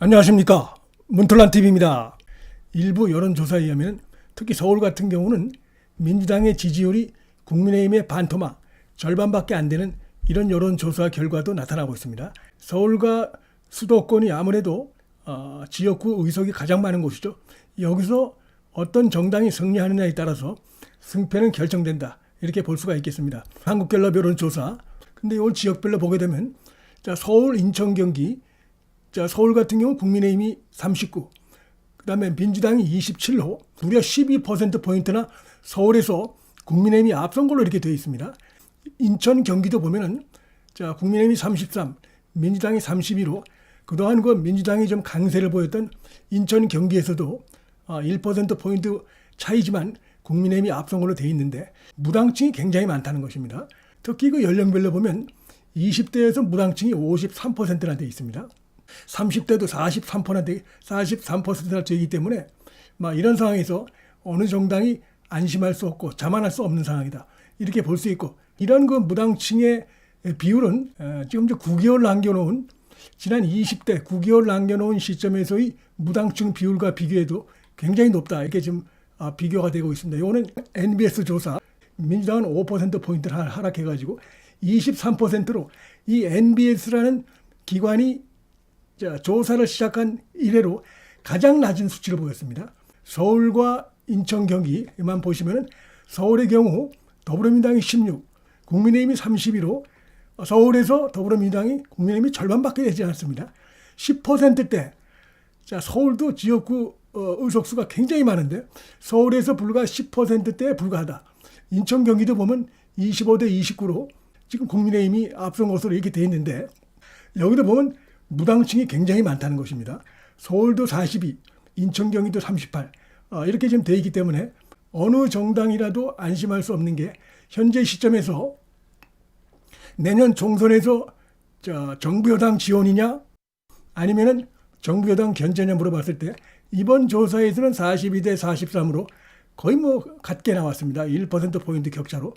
안녕하십니까, 문틀란TV입니다. 일부 여론조사에 의하면 특히 서울 같은 경우는 민주당의 지지율이 국민의힘의 반토막, 절반밖에 안 되는 이런 여론조사 결과도 나타나고 있습니다. 서울과 수도권이 아무래도 지역구 의석이 가장 많은 곳이죠. 여기서 어떤 정당이 승리하느냐에 따라서 승패는 결정된다, 이렇게 볼 수가 있겠습니다. 한국갤럽 여론조사, 근데 이 지역별로 보게 되면 서울, 인천, 경기, 서울 같은 경우 국민의힘이 39, 그 다음에 민주당이 27호, 무려 12%포인트나 서울에서 국민의힘이 앞선 걸로 이렇게 되어 있습니다. 인천, 경기도 보면은 국민의힘이 33, 민주당이 31호, 그동안 그 민주당이 좀 강세를 보였던 인천, 경기에서도 1%포인트 차이지만 국민의힘이 앞선 걸로 되어 있는데 무당층이 굉장히 많다는 것입니다. 특히 그 연령별로 보면 20대에서 무당층이 53%나 되어 있습니다. 30대도 43%나 되기 때문에 이런 상황에서 어느 정당이 안심할 수 없고 자만할 수 없는 상황이다, 이렇게 볼 수 있고, 이런 그 무당층의 비율은 지금 9개월 남겨놓은, 지난 20대 9개월 남겨놓은 시점에서의 무당층 비율과 비교해도 굉장히 높다, 이렇게 지금 비교가 되고 있습니다. 이거는 NBS 조사, 민주당은 5%포인트를 하락해가지고 23%로 이 NBS라는 기관이 조사를 시작한 이래로 가장 낮은 수치를 보였습니다. 서울과 인천, 경기만 보시면 서울의 경우 더불어민주당이 16, 국민의힘이 31호, 서울에서 더불어민주당이 국민의힘이 절반밖에 되지 않습니다. 10%대, 서울도 지역구 의석수가 굉장히 많은데 서울에서 불과 10%대에 불과하다. 인천, 경기도 보면 25대 29로 지금 국민의힘이 앞선 것으로 이렇게 돼 있는데, 여기도 보면 무당층이 굉장히 많다는 것입니다. 서울도 42, 인천, 경기도 38, 이렇게 지금 되어 있기 때문에 어느 정당이라도 안심할 수 없는 게, 현재 시점에서 내년 총선에서 정부 여당 지원이냐 아니면은 정부 여당 견제냐 물어봤을 때 이번 조사에서는 42대 43으로 거의 같게 나왔습니다. 1%포인트 격차로.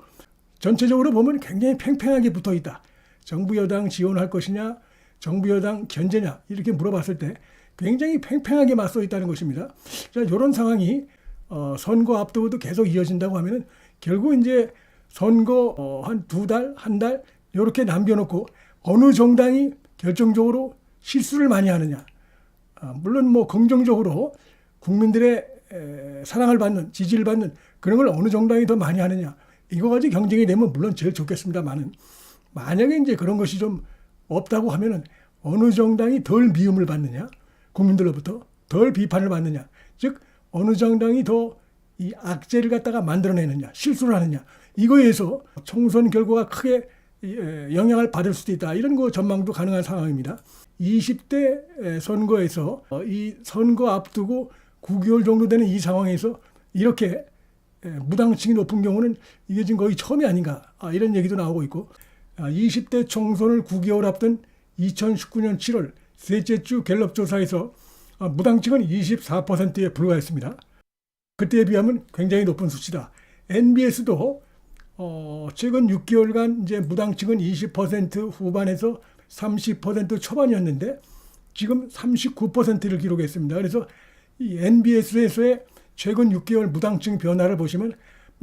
전체적으로 보면 굉장히 팽팽하게 붙어 있다. 정부 여당 지원할 것이냐, 정부 여당 견제냐, 이렇게 물어봤을 때 굉장히 팽팽하게 맞서 있다는 것입니다. 이런 상황이 선거 앞두고도 계속 이어진다고 하면은 결국 이제 선거 한 2달, 1달 이렇게 남겨놓고 어느 정당이 결정적으로 실수를 많이 하느냐, 물론 긍정적으로 국민들의 사랑을 받는, 지지를 받는 그런 걸 어느 정당이 더 많이 하느냐, 이거 가지고 경쟁이 되면 물론 제일 좋겠습니다만은, 만약에 이제 그런 것이 좀 없다고 하면은 어느 정당이 덜 미움을 받느냐, 국민들로부터 덜 비판을 받느냐, 즉 어느 정당이 더 이 악재를 갖다가 만들어내느냐, 실수를 하느냐, 이거에서 총선 결과가 크게 영향을 받을 수도 있다, 이런 거 전망도 가능한 상황입니다. 20대 선거에서 이 선거 앞두고 9개월 정도 되는 이 상황에서 이렇게 무당층이 높은 경우는 이게 지금 거의 처음이 아닌가, 이런 얘기도 나오고 있고, 20대 총선을 9개월 앞둔 2019년 7월 셋째 주 갤럽 조사에서 무당층은 24%에 불과했습니다. 그때에 비하면 굉장히 높은 수치다. NBS도 최근 6개월간 이제 무당층은 20% 후반에서 30% 초반이었는데 지금 39%를 기록했습니다. 그래서 이 NBS에서의 최근 6개월 무당층 변화를 보시면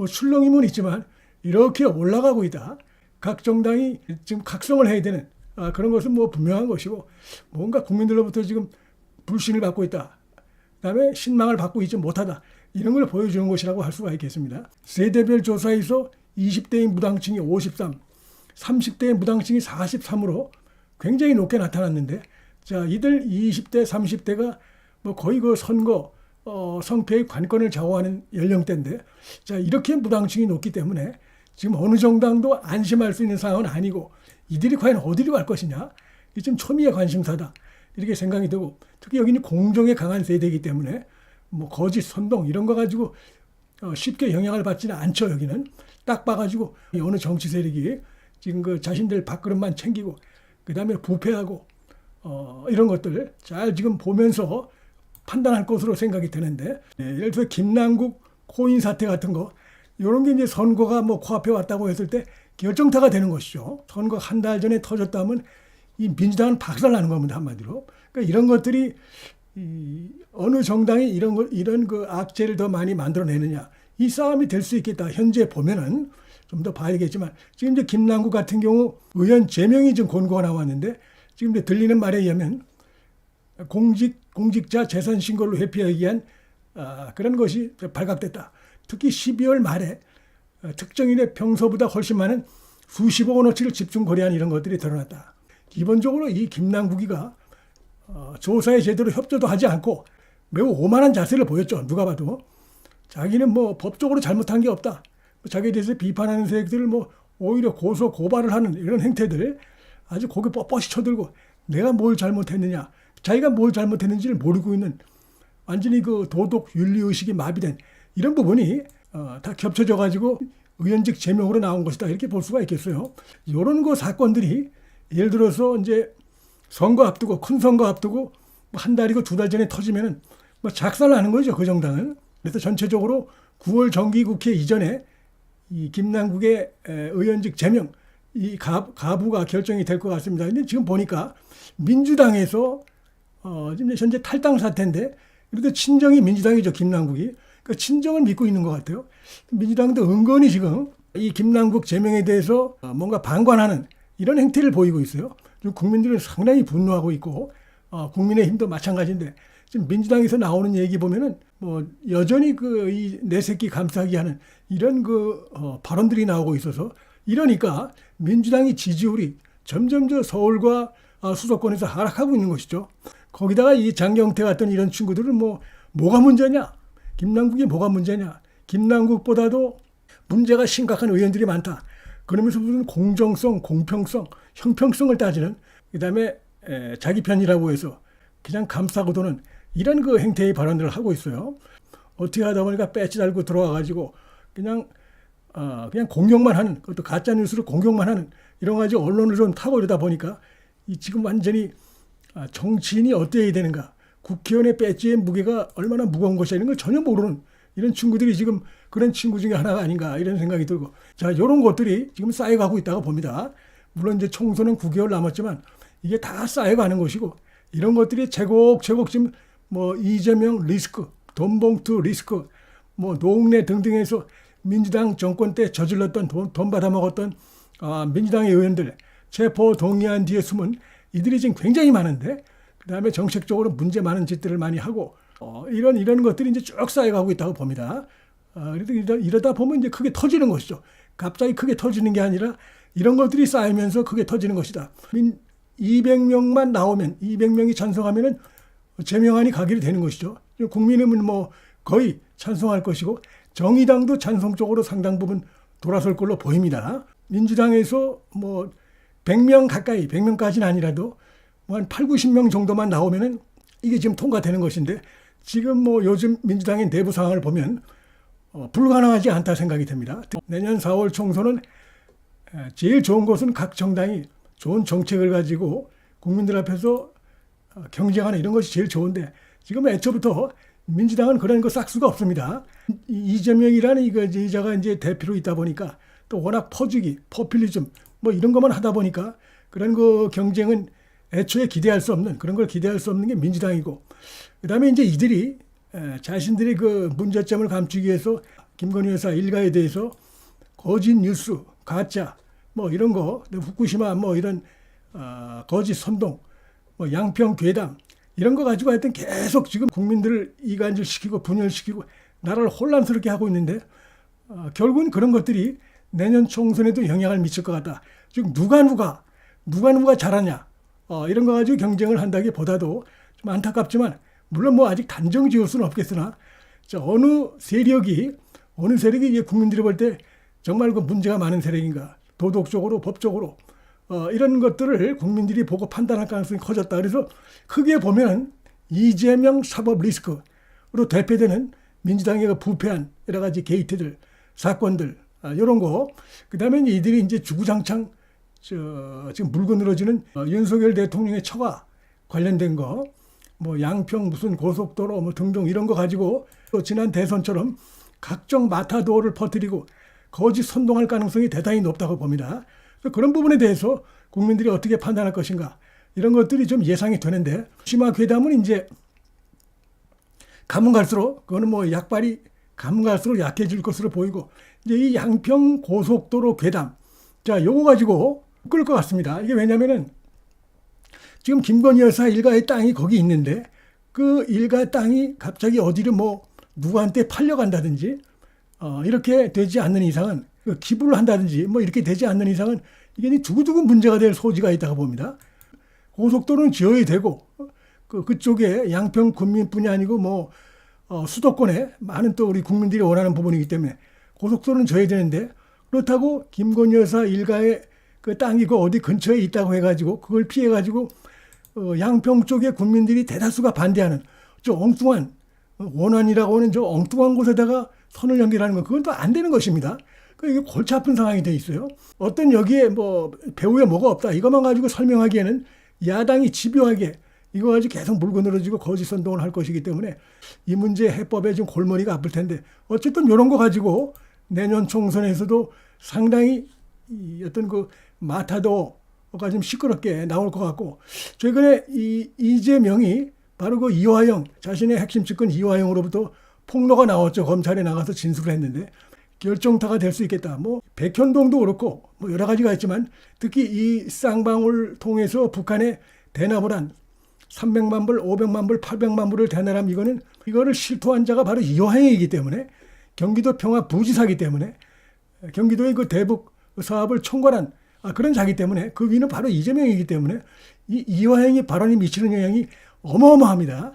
출렁임은 있지만 이렇게 올라가고 있다. 각 정당이 지금 각성을 해야 되는 그런 것은 분명한 것이고, 뭔가 국민들로부터 지금 불신을 받고 있다, 그다음에 신망을 받고 있지 못하다, 이런 걸 보여주는 것이라고 할 수가 있겠습니다. 세대별 조사에서 20대의 무당층이 53, 30대의 무당층이 43으로 굉장히 높게 나타났는데, 이들 20대, 30대가 거의 그 선거 성패의 관건을 좌우하는 연령대인데, 이렇게 무당층이 높기 때문에 지금 어느 정당도 안심할 수 있는 상황은 아니고, 이들이 과연 어디로 갈 것이냐, 이게 좀 초미의 관심사다, 이렇게 생각이 되고, 특히 여기는 공정에 강한 세대이기 때문에 거짓, 선동 이런 거 가지고 쉽게 영향을 받지는 않죠. 여기는 딱 봐가지고 어느 정치 세력이 지금 그 자신들 밥그릇만 챙기고 그 다음에 부패하고 이런 것들 잘 지금 보면서 판단할 것으로 생각이 되는데, 예를 들어 김남국 코인 사태 같은 거, 이런 게 이제 선거가 코앞에 왔다고 했을 때 결정타가 되는 것이죠. 선거 한 달 전에 터졌다면 이 민주당은 박살나는 겁니다, 한마디로. 그러니까 이런 것들이 어느 정당이 이런 그 악재를 더 많이 만들어내느냐, 이 싸움이 될 수 있겠다. 현재 보면은 좀 더 봐야겠지만 지금 이제 김남국 같은 경우 의원 제명이 지금 권고가 나왔는데 지금 이제 들리는 말에 의하면 공직자 재산 신고를 회피하기 위한 그런 것이 발각됐다. 특히 12월 말에 특정인의 평소보다 훨씬 많은 수십억 원어치를 집중 거래한 이런 것들이 드러났다. 기본적으로 이 김남국이가 조사에 제대로 협조도 하지 않고 매우 오만한 자세를 보였죠. 누가 봐도. 자기는 뭐 법적으로 잘못한 게 없다. 자기에 대해서 비판하는 세력들을 뭐 오히려 고소 고발을 하는 이런 행태들 아주 고개 뻣뻣이 쳐들고 내가 뭘 잘못했느냐, 자기가 뭘 잘못했는지를 모르고 있는 완전히 그 도덕 윤리의식이 마비된 이런 부분이 다 겹쳐져 가지고 의원직 제명으로 나온 것이다, 이렇게 볼 수가 있겠어요. 이런 거 사건들이 예를 들어서 이제 선거 앞두고 큰 선거 앞두고 한 달이고 두 달 전에 터지면은 뭐 작살나는 거죠, 그 정당은. 그래서 전체적으로 9월 정기국회 이전에 이 김남국의 의원직 제명 이 가부가 결정이 될 것 같습니다. 근데 지금 보니까 민주당에서 지금 현재 탈당 사태인데 그래도 친정이 민주당이죠, 김남국이. 그러니까 친정을 믿고 있는 것 같아요. 민주당도 은근히 지금 이 김남국 제명에 대해서 뭔가 방관하는 이런 행태를 보이고 있어요. 지금 국민들은 상당히 분노하고 있고 국민의힘도 마찬가지인데 지금 민주당에서 나오는 얘기 보면은 뭐 여전히 그 이 내 새끼 감싸기 하는 이런 그 발언들이 나오고 있어서 이러니까 민주당이 지지율이 점점 서울과 수도권에서 하락하고 있는 것이죠. 거기다가 이 장경태 같은 이런 친구들은 뭐가 문제냐? 김남국이 뭐가 문제냐? 김남국보다도 문제가 심각한 의원들이 많다. 그러면서 무슨 공정성, 공평성, 형평성을 따지는 그다음에 자기 편이라고 해서 그냥 감싸고 도는 이런 그 행태의 발언들을 하고 있어요. 어떻게 하다 보니까 배지 달고 들어와가지고 그냥 공격만 하는, 그것도 가짜 뉴스를 공격만 하는 이런 거 가지고 언론을 좀 타고 이러다 보니까 이 지금 완전히 정치인이 어때야 되는가, 국회의원의 배지의 무게가 얼마나 무거운 것이야 이런 걸 전혀 모르는 이런 친구들이 지금 그런 친구 중에 하나가 아닌가 이런 생각이 들고, 자, 이런 것들이 지금 쌓여가고 있다고 봅니다. 물론 이제 총선은 9개월 남았지만 이게 다 쌓여가는 것이고 이런 것들이 제곡제곡 지금 뭐 이재명 리스크, 돈봉투 리스크, 뭐 노웅래 등등해서 민주당 정권 때 저질렀던 돈 받아먹었던 민주당의 의원들 체포 동의안 뒤에 숨은 이들이 지금 굉장히 많은데 그다음에 정책적으로 문제 많은 짓들을 많이 하고 이런 것들이 이제 쭉 쌓여가고 있다고 봅니다. 이러다 보면 이제 크게 터지는 것이죠. 갑자기 크게 터지는 게 아니라 이런 것들이 쌓이면서 크게 터지는 것이다. 200명만 나오면 200명이 찬성하면은 제명안이 가결이 되는 것이죠. 국민의힘은 뭐 거의 찬성할 것이고 정의당도 찬성 쪽으로 상당 부분 돌아설 걸로 보입니다. 민주당에서 뭐 100명 가까이, 100명까지는 아니라도 뭐 한 8, 90명 정도만 나오면은 이게 지금 통과되는 것인데 지금 뭐 요즘 민주당의 내부 상황을 보면 불가능하지 않다 생각이 됩니다. 내년 4월 총선은 제일 좋은 것은 각 정당이 좋은 정책을 가지고 국민들 앞에서 경쟁하는 이런 것이 제일 좋은데 지금 애초부터 민주당은 그런 거 싹수가 없습니다. 이재명이라는 이자가 이제 대표로 있다 보니까 또 워낙 퍼주기, 포퓰리즘 뭐 이런 것만 하다 보니까 그런 거 경쟁은 애초에 기대할 수 없는, 그런 걸 기대할 수 없는 게 민주당이고, 그다음에 이제 이들이 자신들의 그 문제점을 감추기 위해서 김건희 여사 일가에 대해서 거짓 뉴스, 가짜 뭐 이런 거, 후쿠시마 뭐 이런 거짓 선동, 뭐 양평 괴담 이런 거 가지고 하여튼 계속 지금 국민들을 이간질시키고 분열시키고 나라를 혼란스럽게 하고 있는데 결국은 그런 것들이 내년 총선에도 영향을 미칠 것 같다. 지금 누가 잘하냐 이런 거 가지고 경쟁을 한다기보다도 좀 안타깝지만 물론 뭐 아직 단정 지을 수는 없겠으나 어느 세력이 이제 국민들이 볼 때 정말 그 문제가 많은 세력인가, 도덕적으로 법적으로 이런 것들을 국민들이 보고 판단할 가능성이 커졌다. 그래서 크게 보면 이재명 사법 리스크로 대표되는 민주당의 그 부패한 여러 가지 게이트들, 사건들 이런 거, 그다음에 이들이 이제 주구장창 지금 물고 늘어지는 윤석열 대통령의 처가 관련된 거, 뭐 양평 무슨 고속도로 뭐 등등 이런 거 가지고 또 지난 대선처럼 각종 마타도어를 퍼뜨리고 거짓 선동할 가능성이 대단히 높다고 봅니다. 그런 부분에 대해서 국민들이 어떻게 판단할 것인가, 이런 것들이 좀 예상이 되는데 후쿠시마 괴담은 이제 가면 갈수록 그거는 뭐 약발이 가면 갈수록 약해질 것으로 보이고 이제 이 양평 고속도로 괴담 자 요거 가지고 끌 것 같습니다. 이게 왜냐면은 지금 김건희 여사 일가의 땅이 거기 있는데 그 일가 땅이 갑자기 어디를 뭐 누구한테 팔려간다든지 이렇게 되지 않는 이상은 기부를 한다든지 뭐 이렇게 되지 않는 이상은 이게 두고두고 문제가 될 소지가 있다고 봅니다. 고속도로는 지어야 되고 그쪽에 양평 군민뿐이 아니고 뭐 수도권에 많은 또 우리 국민들이 원하는 부분이기 때문에 고속도로는 져야 되는데 그렇다고 김건희 여사 일가의 그 땅이 그 어디 근처에 있다고 해가지고 그걸 피해가지고 양평 쪽의 국민들이 대다수가 반대하는 저 엉뚱한 원안이라고 하는 저 엉뚱한 곳에다가 선을 연결하는 건 그건 또 안 되는 것입니다. 이게 골치 아픈 상황이 돼 있어요. 어떤 여기에 뭐 배후에 뭐가 없다 이것만 가지고 설명하기에는 야당이 집요하게 이거 가지고 계속 물고 늘어지고 거짓 선동을 할 것이기 때문에 이 문제 해법에 좀 골머리가 아플 텐데 어쨌든 이런 거 가지고 내년 총선에서도 상당히 어떤 그 마타도가 좀 시끄럽게 나올 것 같고 최근에 이재명이 바로 그 이화영 자신의 핵심 측근 이화영으로부터 폭로가 나왔죠. 검찰에 나가서 진술을 했는데 결정타가 될 수 있겠다. 뭐 백현동도 그렇고 뭐 여러 가지가 있지만 특히 이 쌍방울 통해서 북한에 대납을 한 300만 불, 500만 불, 800만 불을 대납한 이거를 실토한 자가 바로 이화영이기 때문에 경기도 평화부지사이기 때문에 경기도의 그 대북 사업을 총괄한 그런 자기 때문에 그 위는 바로 이재명이기 때문에 이 이화영이 발언이 미치는 영향이 어마어마합니다.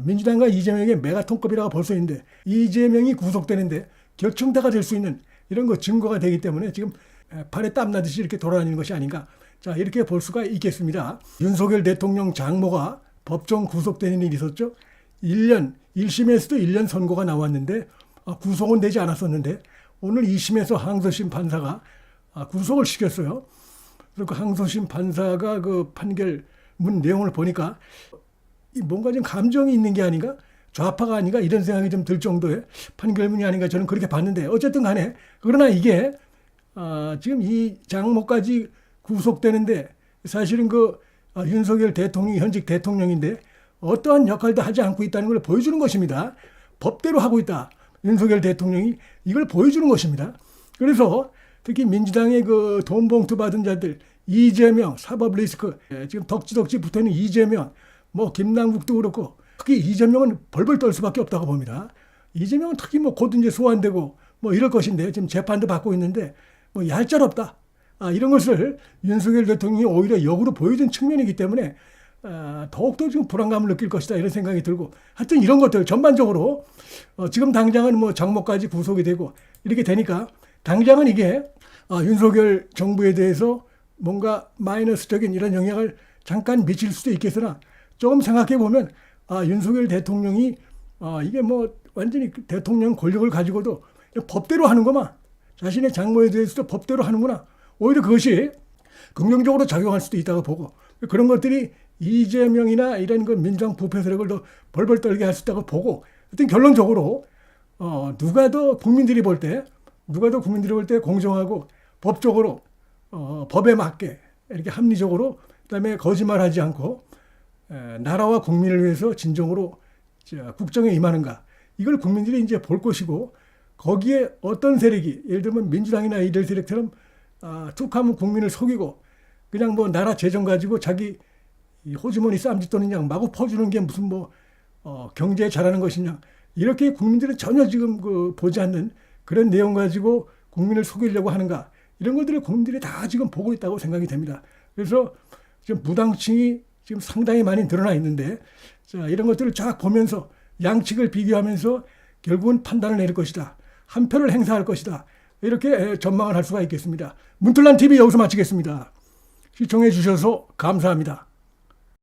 민주당과 이재명의 메가톤급이라고 볼 수 있는데 이재명이 구속되는데 결정타가 될 수 있는 이런 거 증거가 되기 때문에 지금 발에 땀나듯이 이렇게 돌아다니는 것이 아닌가. 자 이렇게 볼 수가 있겠습니다. 윤석열 대통령 장모가 법정 구속되는 일이 있었죠. 1년 1심에서도 1년 선고가 나왔는데 구속은 되지 않았었는데 오늘 2심에서 항소심 판사가 구속을 시켰어요. 그래서 그 항소심 판사가 그 판결문 내용을 보니까 뭔가 좀 감정이 있는 게 아닌가? 좌파가 아닌가? 이런 생각이 좀 들 정도의 판결문이 아닌가 저는 그렇게 봤는데 어쨌든 간에 그러나 이게 지금 이 장모까지 구속되는데 사실은 그 윤석열 대통령이 현직 대통령인데 어떠한 역할도 하지 않고 있다는 걸 보여주는 것입니다. 법대로 하고 있다. 윤석열 대통령이 이걸 보여주는 것입니다. 그래서 특히 민주당의 그 돈 봉투 받은 자들 이재명 사법 리스크 지금 덕지덕지 붙어있는 이재명 뭐 김남국도 그렇고 특히 이재명은 벌벌 떨 수밖에 없다고 봅니다. 이재명은 특히 뭐 곧 이제 소환되고 뭐 이럴 것인데 지금 재판도 받고 있는데 뭐 얄짤없다. 이런 것을 윤석열 대통령이 오히려 역으로 보여준 측면이기 때문에 더욱더 지금 불안감을 느낄 것이다 이런 생각이 들고 하여튼 이런 것들 전반적으로 지금 당장은 뭐 장모까지 구속이 되고 이렇게 되니까 당장은 이게 윤석열 정부에 대해서 뭔가 마이너스적인 이런 영향을 잠깐 미칠 수도 있겠으나 조금 생각해 보면 윤석열 대통령이 이게 뭐 완전히 대통령 권력을 가지고도 법대로 하는구만. 자신의 장모에 대해서도 법대로 하는구나. 오히려 그것이 긍정적으로 작용할 수도 있다고 보고 그런 것들이 이재명이나 이런 그 민주당 부패 세력을 더 벌벌 떨게 할 수 있다고 보고 하여튼 결론적으로 누가 더 국민들이 볼 때 공정하고 법적으로 법에 맞게 이렇게 합리적으로 그다음에 거짓말하지 않고 나라와 국민을 위해서 진정으로 국정에 임하는가 이걸 국민들이 이제 볼 것이고 거기에 어떤 세력이 예를 들면 민주당이나 이들 세력처럼 툭하면 국민을 속이고 그냥 뭐 나라 재정 가지고 자기 호주머니 쌈짓돈인 양 마구 퍼주는 게 무슨 뭐 경제에 잘하는 것이냐 이렇게 국민들은 전혀 지금 보지 않는 그런 내용 가지고 국민을 속이려고 하는가 이런 것들을 국민들이 다 지금 보고 있다고 생각이 됩니다. 그래서 지금 무당층이 지금 상당히 많이 드러나 있는데 자, 이런 것들을 쫙 보면서 양측을 비교하면서 결국은 판단을 내릴 것이다. 한 표를 행사할 것이다. 이렇게 전망을 할 수가 있겠습니다. 문틀란 TV 여기서 마치겠습니다. 시청해 주셔서 감사합니다.